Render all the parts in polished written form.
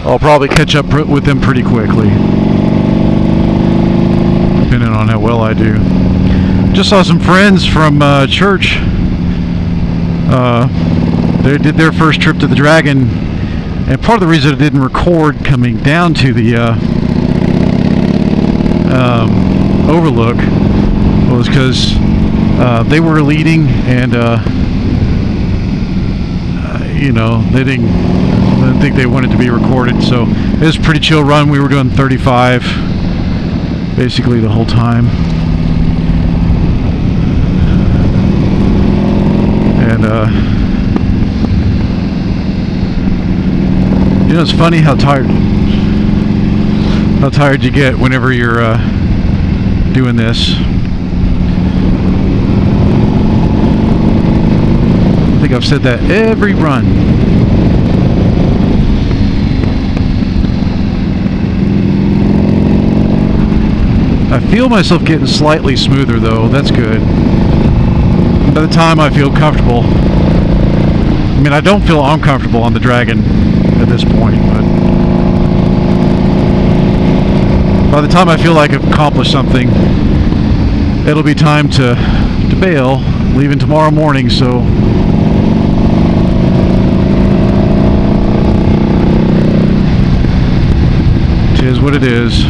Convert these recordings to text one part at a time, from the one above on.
I'll probably catch up with them pretty quickly, depending on how well I do. Just saw some friends from church. They did their first trip to the Dragon, and part of the reason I didn't record coming down to the overlook was because they were leading, and you know, I didn't think they wanted to be recorded, so it was a pretty chill run. We were doing 35 basically the whole time, and you know, it's funny how tired you get whenever you're doing this. I think I've said that every run. I feel myself getting slightly smoother though, that's good. By the time I feel comfortable, I mean, I don't feel uncomfortable on the Dragon at this point, but by the time I feel like I've accomplished something, it'll be time to bail, leaving tomorrow morning, so it is what it is.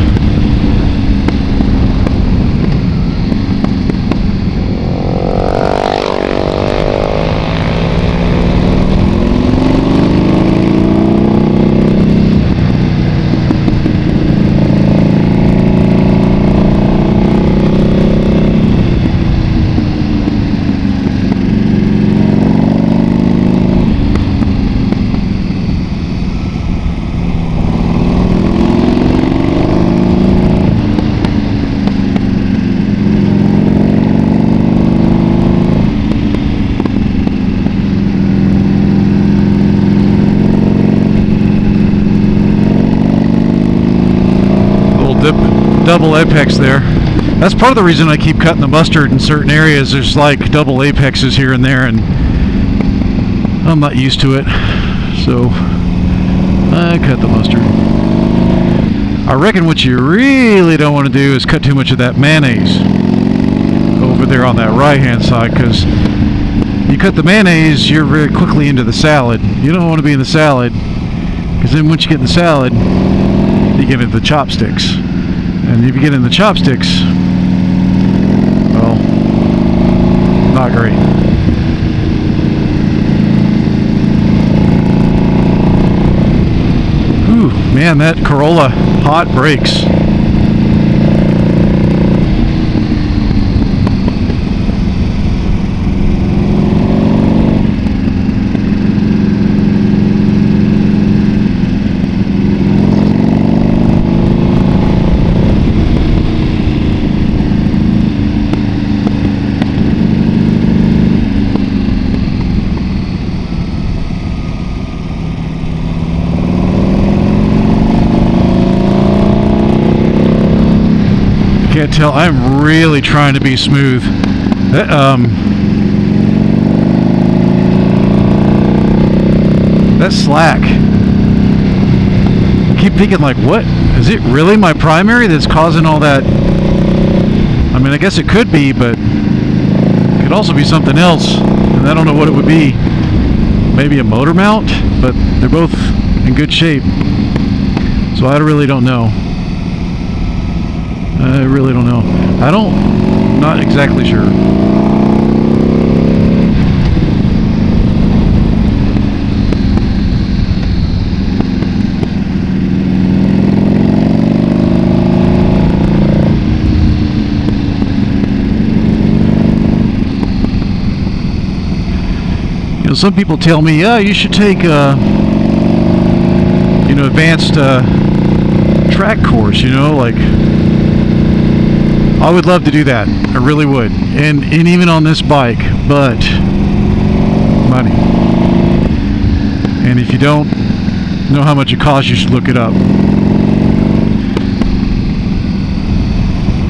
Double apex there. That's part of the reason I keep cutting the mustard in certain areas. There's like double apexes here and there, and I'm not used to it, so I cut the mustard. I reckon what you really don't want to do is cut too much of that mayonnaise over there on that right hand side, because you cut the mayonnaise, you're very quickly into the salad. You don't want to be in the salad, because then once you get in the salad, you get into the chopsticks. And if you get in the chopsticks, well, not great. Ooh, man, that Corolla hot brakes. Can't tell. I'm really trying to be smooth. That slack. I keep thinking, like, what? Is it really my primary that's causing all that? I mean, I guess it could be, but it could also be something else, and I don't know what it would be. Maybe a motor mount, but they're both in good shape, so I really don't know. I really don't know. Not exactly sure. You know, some people tell me, yeah, you should take advanced track course, like I would love to do that. I really would. And even on this bike, but money. And if you don't know how much it costs, you should look it up.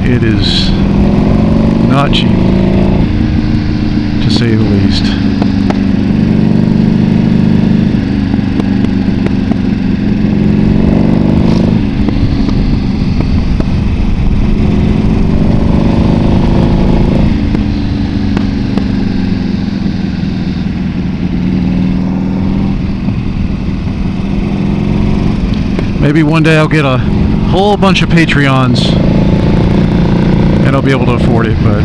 It is not cheap, to say the least. Maybe one day I'll get a whole bunch of Patreons and I'll be able to afford it, but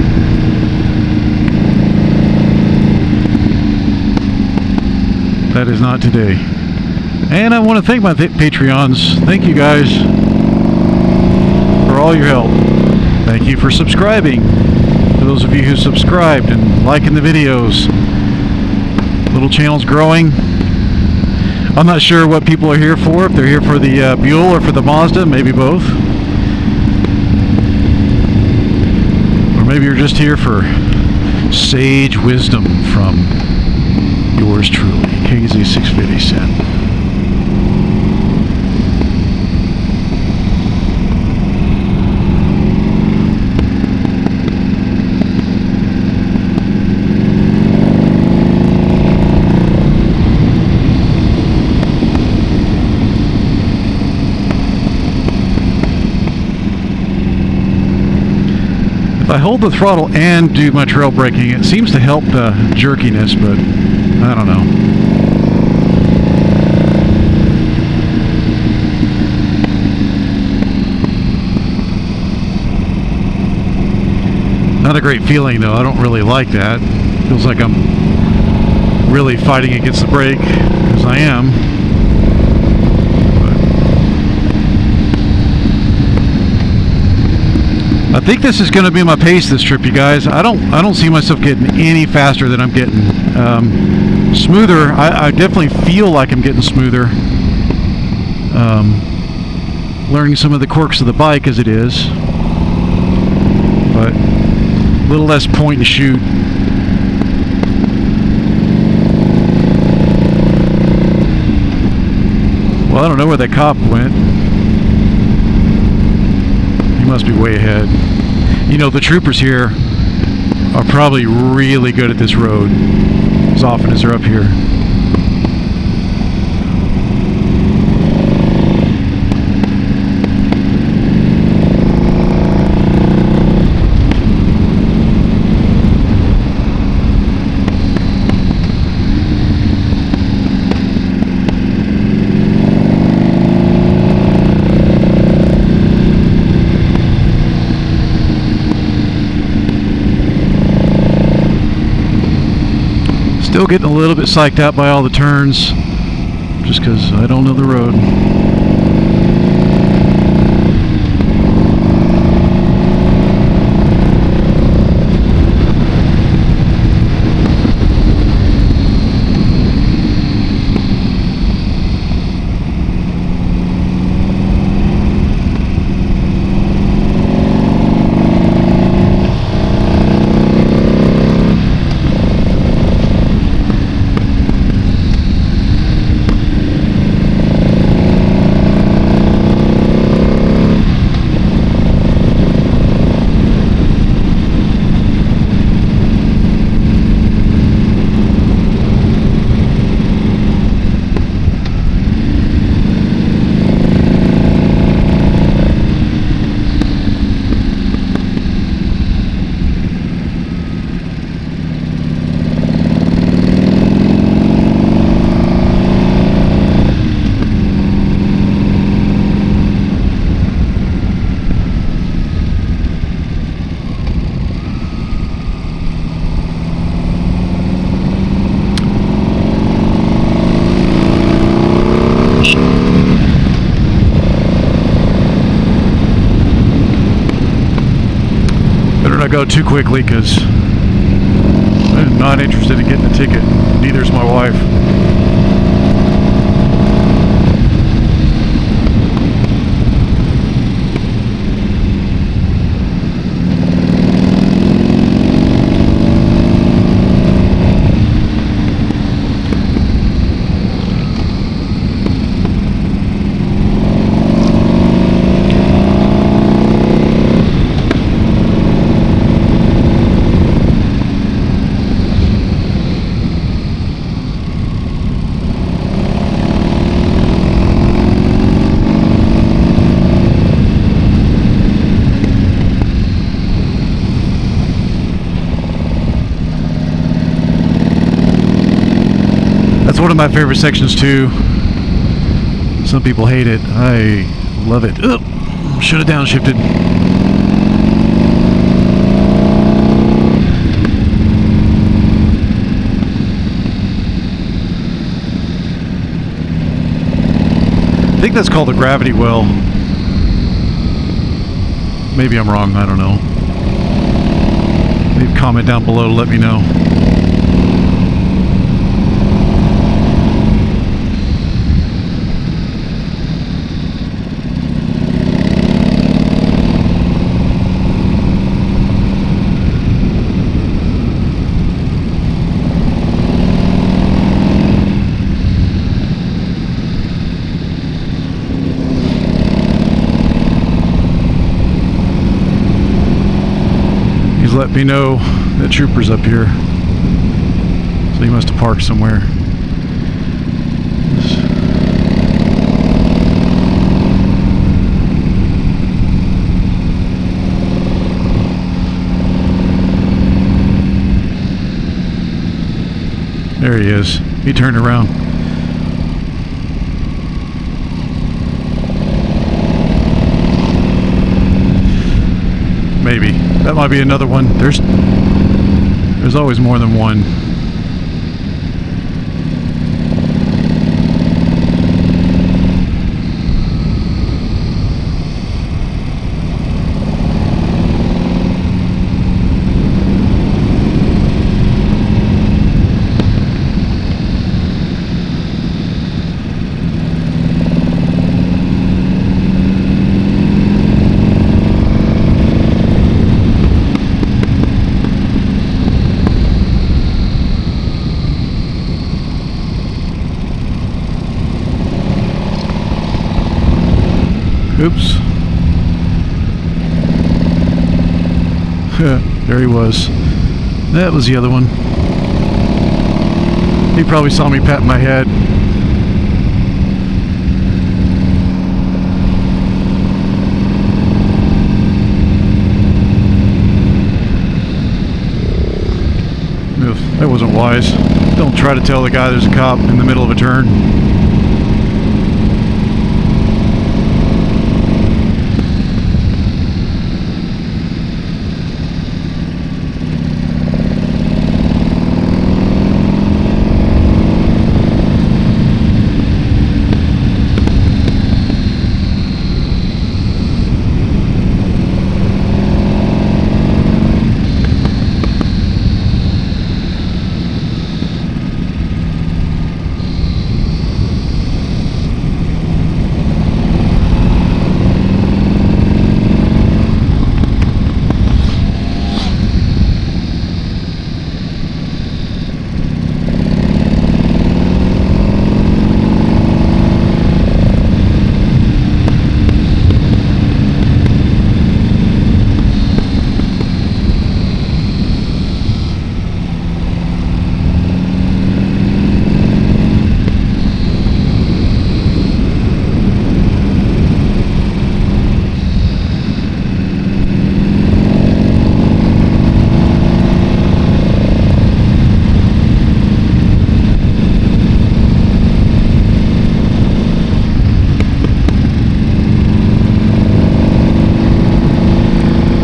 that is not today. And I want to thank my Patreons. Thank you guys for all your help. Thank you for subscribing. For those of you who subscribed and liking the videos. Little channel's growing. I'm not sure what people are here for. If they're here for the Buell or for the Mazda, maybe both. Or maybe you're just here for sage wisdom from yours truly, KZ650. I hold the throttle and do my trail braking. It seems to help the jerkiness, but I don't know. Not a great feeling though. I don't really like that. Feels like I'm really fighting against the brake, because I am. I think this is going to be my pace this trip, you guys. I don't see myself getting any faster than I'm getting. Smoother. I definitely feel like I'm getting smoother. Learning some of the quirks of the bike as it is, but a little less point and shoot. Well, I don't know where that cop went. He must be way ahead. You know, the troopers here are probably really good at this road as often as they're up here. Still getting a little bit psyched out by all the turns, just because I don't know the road. Go too quickly, because I'm not interested in getting a ticket. Neither is my wife. One of my favorite sections too. Some people hate it. I love it. Should have downshifted. I think that's called a gravity well. Maybe I'm wrong, I don't know. Leave a comment down below to let me know. Let me know that trooper's up here, so he must have parked somewhere. There he is. He turned around. Maybe. That might be another one. There's always more than one. Oops. There he was. That was the other one. He probably saw me pat my head. Oof, that wasn't wise. Don't try to tell the guy there's a cop in the middle of a turn.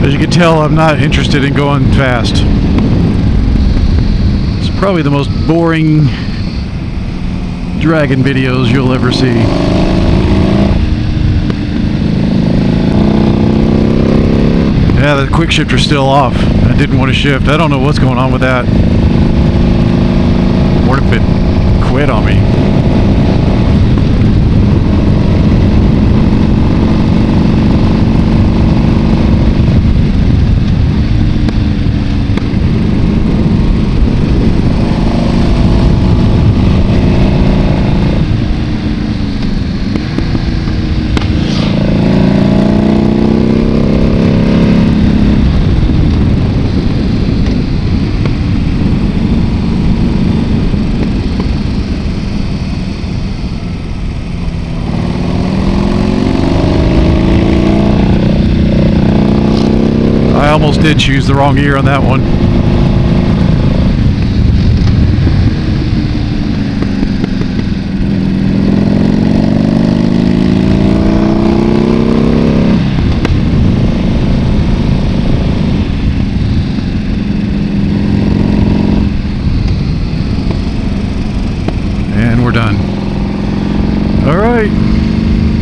As you can tell, I'm not interested in going fast. It's probably the most boring dragon videos you'll ever see. Yeah, the quick shifter's still off. I didn't want to shift. I don't know what's going on with that. What if it quit on me? I almost did choose the wrong ear on that one.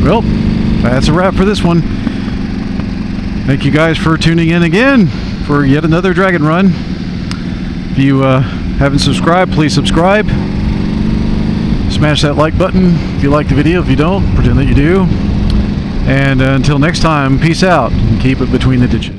Well, that's a wrap for this one. Thank you guys for tuning in again for yet another Dragon Run. If you haven't subscribed, please subscribe. Smash that like button if you like the video. If you don't, pretend that you do. And until next time, peace out and keep it between the ditches.